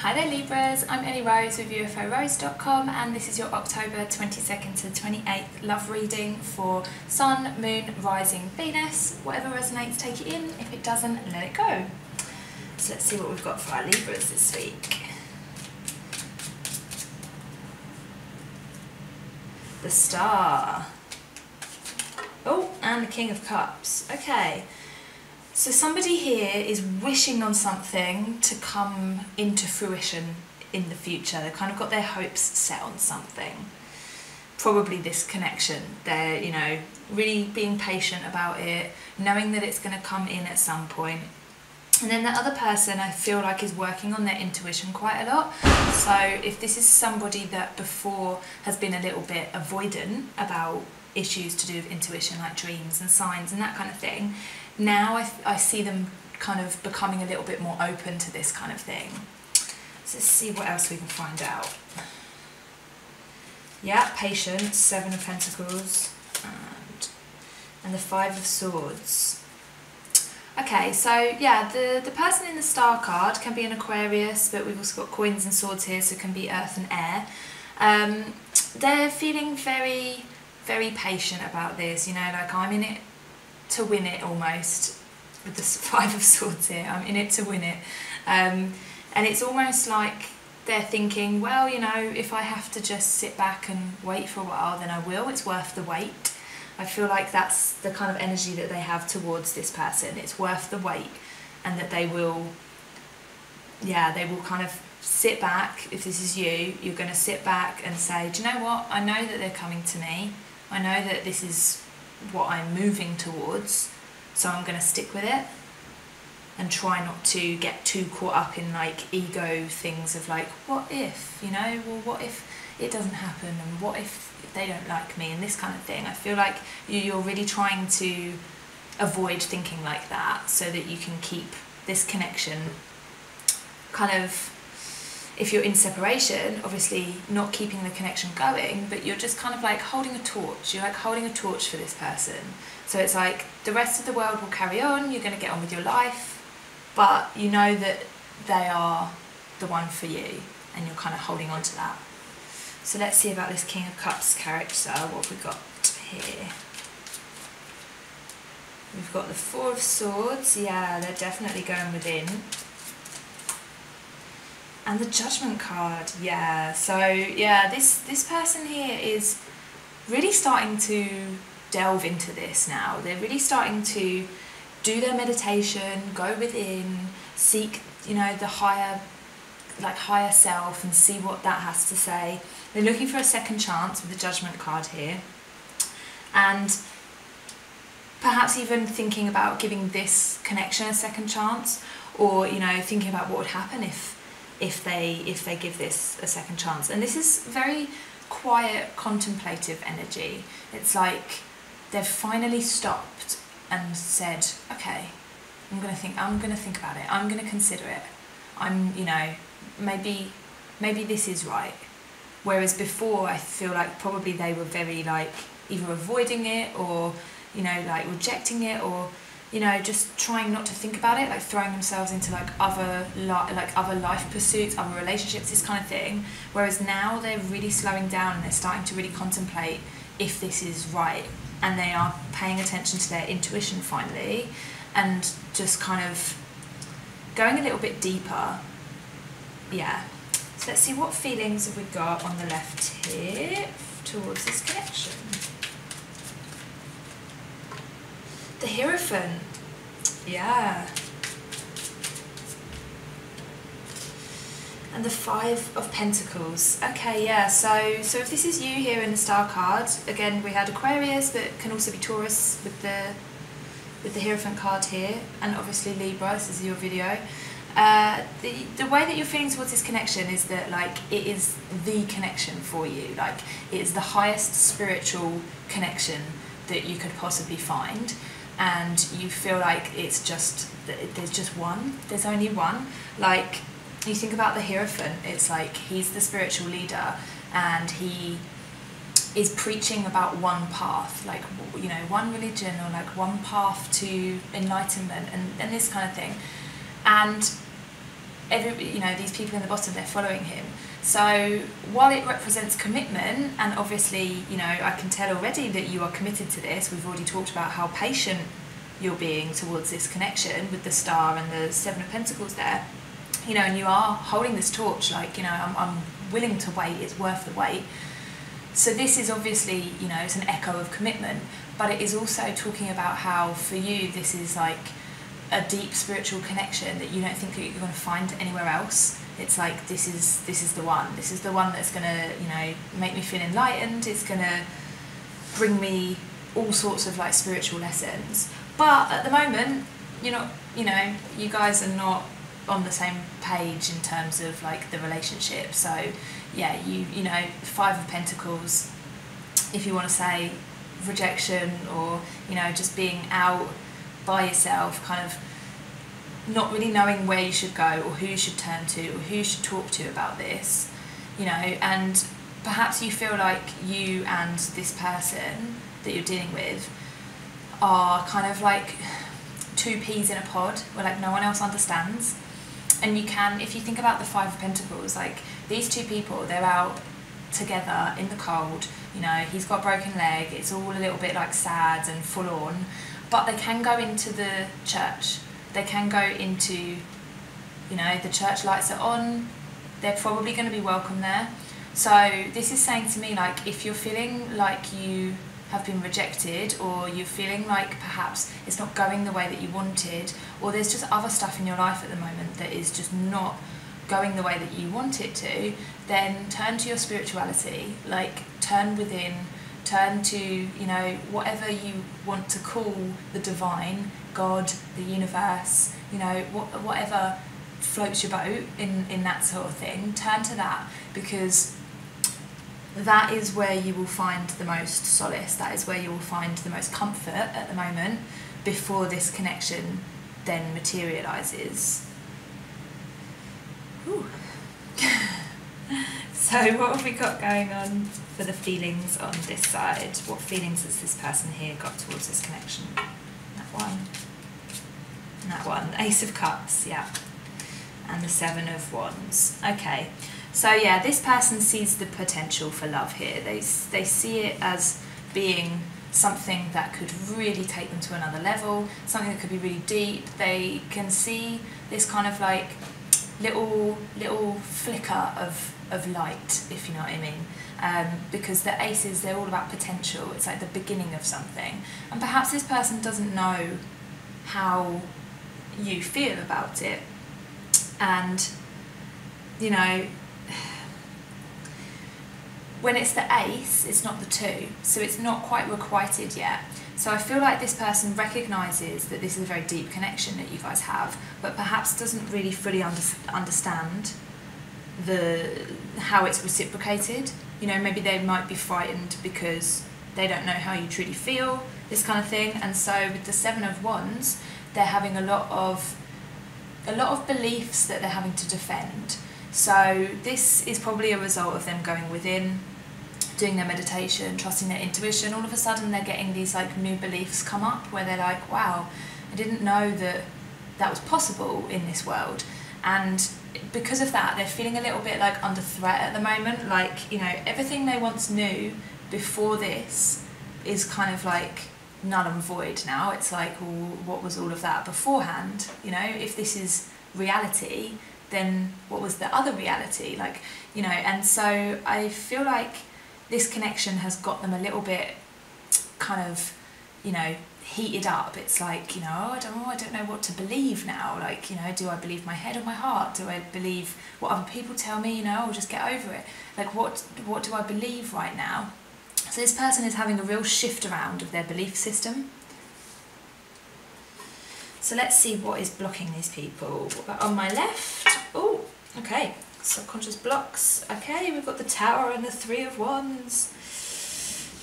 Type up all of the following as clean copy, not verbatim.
Hi there Libras, I'm Ellie Rose with UFORose.com and this is your October 22nd to 28th love reading for Sun, Moon, Rising, Venus. Whatever resonates, take it in. If it doesn't, let it go. So let's see what we've got for our Libras this week. The Star. Oh, and the King of Cups. Okay. So somebody here is wishing on something to come into fruition in the future. They've kind of got their hopes set on something. Probably this connection. They're, really being patient about it, knowing that it's going to come in at some point. And then the other person I feel like is working on their intuition quite a lot. So if this is somebody that before has been a little bit avoidant about issues to do with intuition, like dreams and signs and that kind of thing, now I see them kind of becoming a little bit more open to this kind of thing. So let's see what else we can find out. Yeah, patience, 7 of Pentacles, and the 5 of Swords. Okay, so yeah, the person in the Star card can be an Aquarius, but we've also got coins and swords here, so it can be earth and air. They're feeling very, very patient about this, like I'm in it to win it almost, with the 5 of Swords here. I'm in it to win it. And it's almost like they're thinking, well, if I have to just sit back and wait for a while, then I will. It's worth the wait. I feel like that's the kind of energy that they have towards this person. It's worth the wait, and that they will kind of sit back. If this is you, you're going to sit back and say, do you know what? I know that they're coming to me. I know that this is what I'm moving towards, so I'm going to stick with it and try not to get too caught up in like ego things of like, what if, well, what if it doesn't happen, and what if they don't like me, and this kind of thing. I feel like you're really trying to avoid thinking like that so that you can keep this connection kind of, if you're in separation, obviously not keeping the connection going, but you're just kind of like holding a torch. You're like holding a torch for this person. So it's like the rest of the world will carry on, you're going to get on with your life, but you know that they are the one for you, and you're kind of holding on to that. So let's see about this King of Cups character. What have we got here? We've got the 4 of Swords. Yeah, they're definitely going within. And the Judgment card, yeah. So yeah, this person here is really starting to delve into this now. They're really starting to do their meditation, go within, seek, the higher self, and see what that has to say. They're looking for a second chance with the Judgment card here, and perhaps even thinking about giving this connection a second chance, or thinking about what would happen if they give this a second chance. And this is very quiet, contemplative energy. It's like they've finally stopped and said, okay, I'm gonna think about it, I'm gonna consider it, maybe this is right. Whereas before, I feel like probably they were very like either avoiding it, or like rejecting it, or just trying not to think about it, like throwing themselves into like other life pursuits, other relationships, this kind of thing. Whereas now they're really slowing down, and they're starting to really contemplate if this is right, and they are paying attention to their intuition finally, and just kind of going a little bit deeper. Yeah. So let's see, what feelings have we got on the left here towards this connection. The Hierophant, yeah. And the 5 of Pentacles. Okay, yeah, so if this is you here in the Star card, again, we had Aquarius, but it can also be Taurus with the Hierophant card here, and obviously Libra, this is your video. The way that you're feeling towards this connection is that like it is the connection for you, like it is the highest spiritual connection that you could possibly find. And you feel like there's just one, there's only one. Like, you think about the Hierophant, it's like he's the spiritual leader, and he is preaching about one path, like, one religion, or like one path to enlightenment, and this kind of thing. And these people in the bottom, they're following him. So while it represents commitment, and obviously, I can tell already that you are committed to this. We've already talked about how patient you're being towards this connection with the Star and the Seven of Pentacles there. And you are holding this torch, like, I'm willing to wait, it's worth the wait. So this is obviously, it's an echo of commitment, but it is also talking about how for you this is like a deep spiritual connection that you don't think that you're going to find anywhere else. It's like, this is the one. This is the one that's going to, make me feel enlightened. It's going to bring me all sorts of like spiritual lessons. But at the moment, you're not, you guys are not on the same page in terms of like the relationship. So yeah, Five of Pentacles, if you want to say rejection, or just being out by yourself, kind of not really knowing where you should go or who you should turn to or who you should talk to about this, and perhaps you feel like you and this person that you're dealing with are kind of like two peas in a pod where like no one else understands. And you can, if you think about the Five of Pentacles, like these two people, they're out together in the cold, he's got a broken leg, it's all a little bit like sad and full on, but they can go into the church, they can go into, the church lights are on, they're probably going to be welcome there. So this is saying to me, like, if you're feeling like you have been rejected, or you're feeling like perhaps it's not going the way that you wanted, or there's just other stuff in your life at the moment that is just not going the way that you want it to, then turn to your spirituality, like turn within, turn to, whatever you want to call the divine, God, the universe, whatever floats your boat in that sort of thing, turn to that, because that is where you will find the most solace, that is where you will find the most comfort at the moment, before this connection then materialises. So what have we got going on for the feelings on this side? What feelings has this person here got towards this connection? That one. And that one. Ace of Cups, yeah. And the Seven of Wands. Okay. So yeah, this person sees the potential for love here. They see it as being something that could really take them to another level, something that could be really deep. They can see this kind of like little flicker of light, if you know what I mean. Because the aces, they're all about potential. It's like the beginning of something. And perhaps this person doesn't know how you feel about it. And, when it's the ace, it's not the two, so it's not quite requited yet. So I feel like this person recognises that this is a very deep connection that you guys have, but perhaps doesn't really fully understand how it's reciprocated. Maybe they might be frightened because they don't know how you truly feel, this kind of thing. And so with the Seven of Wands, they're having a lot of beliefs that they're having to defend. So this is probably a result of them going within, doing their meditation, trusting their intuition. All of a sudden they're getting these like new beliefs come up where they're like, wow, I didn't know that was possible in this world. And because of that, they're feeling a little bit like under threat at the moment. Like, everything they once knew before this is kind of like null and void now. It's like, well, what was all of that beforehand? If this is reality, then what was the other reality? Like, and so I feel like this connection has got them a little bit kind of, heated up. It's like, I don't know what to believe now. Like, do I believe my head or my heart? Do I believe what other people tell me, or just get over it? Like, what do I believe right now? So this person is having a real shift around of their belief system. So let's see what is blocking these people. On my left, oh, okay, subconscious blocks. Okay, we've got the Tower and the Three of Wands.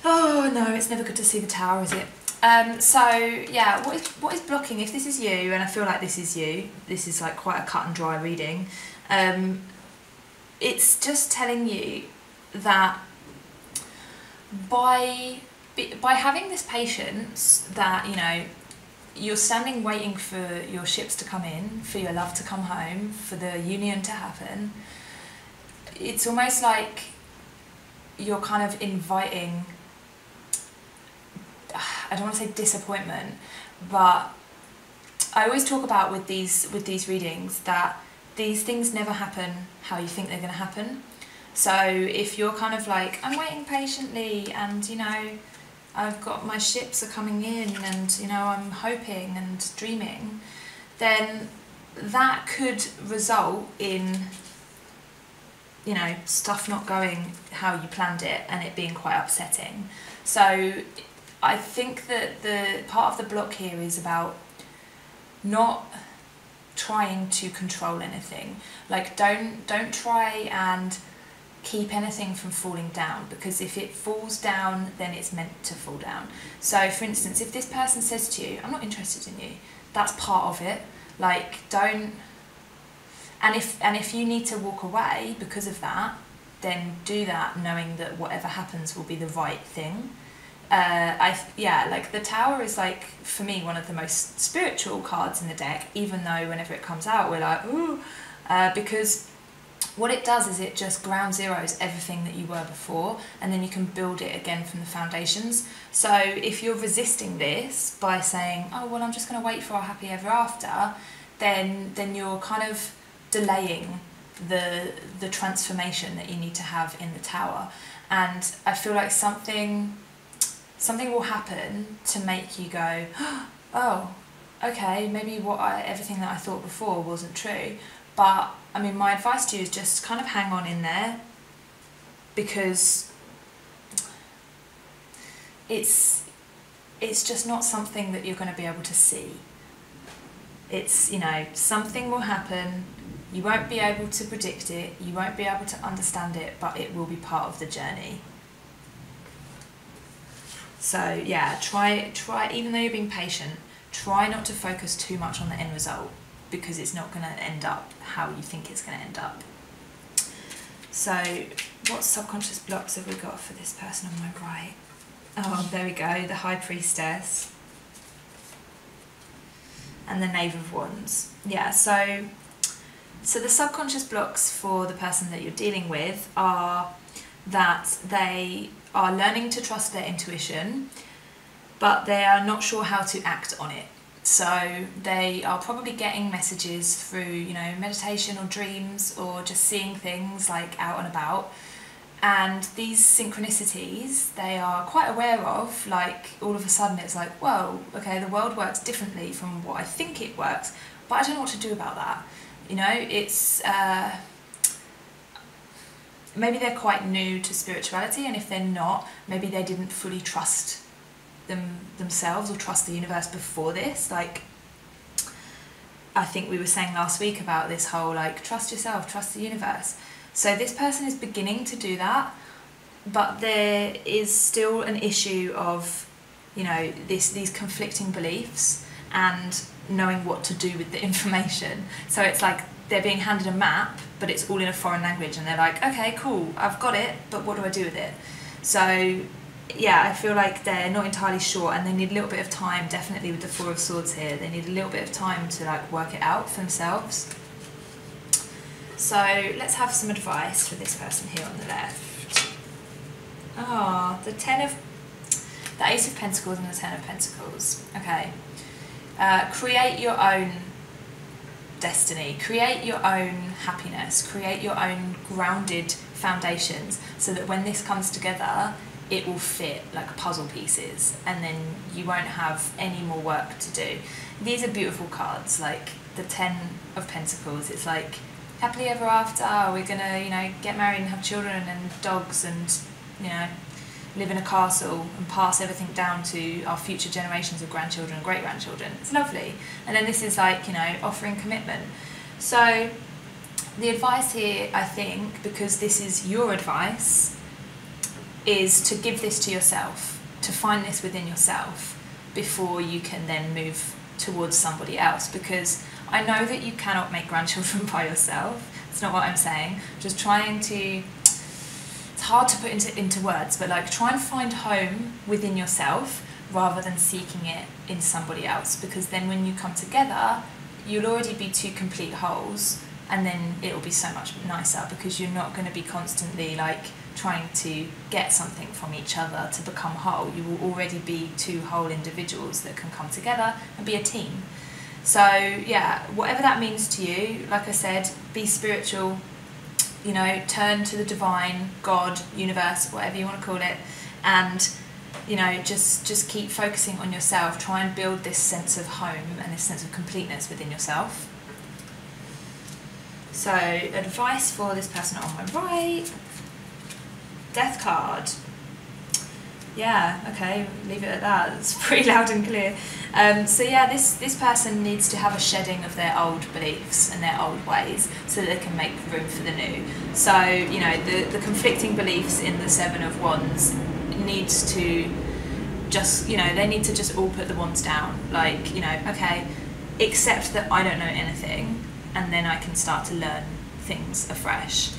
Oh no, it's never good to see the Tower, is it? So yeah, what is blocking? If this is you, and I feel like this is you, this is like quite a cut and dry reading. It's just telling you that by having this patience, that you're standing waiting for your ships to come in, for your love to come home, for the union to happen. It's almost like you're kind of inviting, I don't want to say disappointment, but I always talk about with these readings that these things never happen how you think they're going to happen. So if you're kind of like, I'm waiting patiently and, you know, I've got my ships are coming in and, you know, I'm hoping and dreaming, then that could result in, you know, stuff not going how you planned it and it being quite upsetting. So I think that the part of the block here is about not trying to control anything. Like don't try and keep anything from falling down, because if it falls down then it's meant to fall down. So for instance, if this person says to you, I'm not interested in you, that's part of it. Like don't, and if you need to walk away because of that, then do that knowing that whatever happens will be the right thing. Like the Tower is like, for me, one of the most spiritual cards in the deck, even though whenever it comes out we're like, ooh, because what it does is it just ground zeroes everything that you were before, and then you can build it again from the foundations. So if you're resisting this by saying, oh well, I'm just going to wait for our happy ever after, then you're kind of delaying the transformation that you need to have in the Tower. And I feel like something will happen to make you go, oh, okay, maybe everything that I thought before wasn't true. But I mean, my advice to you is just kind of hang on in there, because it's just not something that you're going to be able to see. It's, you know, something will happen, you won't be able to predict it, you won't be able to understand it, but it will be part of the journey. So yeah, try, even though you're being patient, try not to focus too much on the end result, because it's not going to end up how you think it's going to end up. So what subconscious blocks have we got for this person on my right? Oh, there we go, the High Priestess and the Knave of Wands. Yeah, so the subconscious blocks for the person that you're dealing with are that they are learning to trust their intuition, but they are not sure how to act on it. So they are probably getting messages through, you know, meditation or dreams, or just seeing things like out and about. And these synchronicities, they are quite aware of, like all of a sudden it's like, whoa, okay, the world works differently from what I think it works, but I don't know what to do about that. You know, it's, maybe they're quite new to spirituality, and if they're not, maybe they didn't fully trust themselves or trust the universe before this. Like, I think we were saying last week about this whole, like, trust yourself, trust the universe. So this person is beginning to do that, but there is still an issue of, you know, these conflicting beliefs and knowing what to do with the information. So it's like they're being handed a map, but it's all in a foreign language, and they're like, okay, cool, I've got it, but what do I do with it? So yeah, I feel like they're not entirely sure, and they need a little bit of time, definitely with the Four of Swords here. They need a little bit of time to like work it out for themselves. So let's have some advice for this person here on the left. Ah, the Ace of Pentacles and the Ten of Pentacles. Okay. Create your own destiny, create your own happiness, create your own grounded foundations, so that when this comes together, it will fit like puzzle pieces, and then you won't have any more work to do. These are beautiful cards, like the Ten of Pentacles. It's like happily ever after, we're gonna, you know, get married and have children and dogs and, you know, live in a castle and pass everything down to our future generations of grandchildren and great-grandchildren. It's lovely. And then this is like, you know, offering commitment. So the advice here, I think, because this is your advice, is to give this to yourself, to find this within yourself before you can then move towards somebody else. Because I know that you cannot make grandchildren by yourself. It's not what I'm saying. Just trying to, it's hard to put into words, but like try and find home within yourself rather than seeking it in somebody else, because then when you come together, you'll already be two complete wholes, and then it'll be so much nicer because you're not going to be constantly like trying to get something from each other to become whole. You will already be two whole individuals that can come together and be a team. So yeah, whatever that means to you, like I said, be spiritual, you know, turn to the divine, God, universe, whatever you want to call it, and you know, just keep focusing on yourself. Try and build this sense of home and this sense of completeness within yourself. So, advice for this person on my right. Death card. Yeah, okay, leave it at that. It's pretty loud and clear. So yeah, this person needs to have a shedding of their old beliefs and their old ways so that they can make room for the new. So, you know, the conflicting beliefs in the Seven of Wands needs to just, you know, they need to just all put the wands down. Like, you know, okay, accept that I don't know anything, and then I can start to learn things afresh.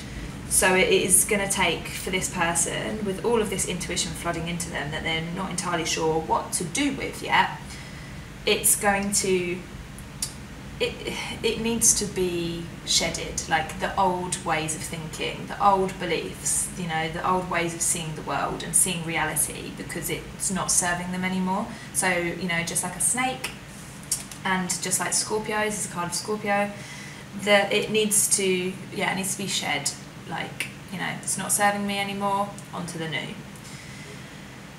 So it is going to take, for this person, with all of this intuition flooding into them that they're not entirely sure what to do with yet, it's going to, it needs to be shedded, like the old ways of thinking, the old beliefs, you know, the old ways of seeing the world and seeing reality, because it's not serving them anymore. So, you know, just like a snake, and just like Scorpio, this is a card of Scorpio, it needs to be shed. Like, you know, it's not serving me anymore, onto the new.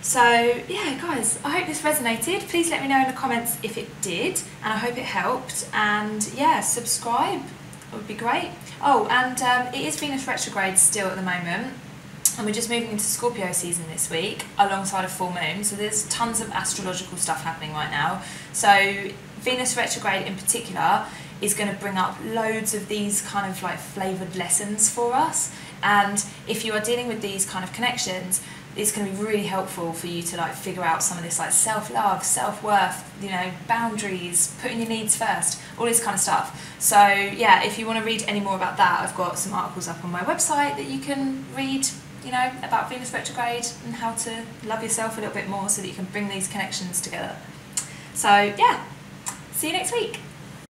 So yeah, guys, I hope this resonated. Please let me know in the comments if it did, and I hope it helped. And yeah, subscribe, it would be great. Oh, and it is Venus retrograde still at the moment, and we're just moving into Scorpio season this week alongside a full moon, so there's tons of astrological stuff happening right now. So Venus retrograde in particular is going to bring up loads of these kind of like flavoured lessons for us, and if you are dealing with these kind of connections, it's going to be really helpful for you to like figure out some of this like self-love, self-worth, you know, boundaries, putting your needs first, all this kind of stuff. So yeah, if you want to read any more about that, I've got some articles up on my website that you can read, you know, about Venus retrograde and how to love yourself a little bit more so that you can bring these connections together. So yeah, see you next week.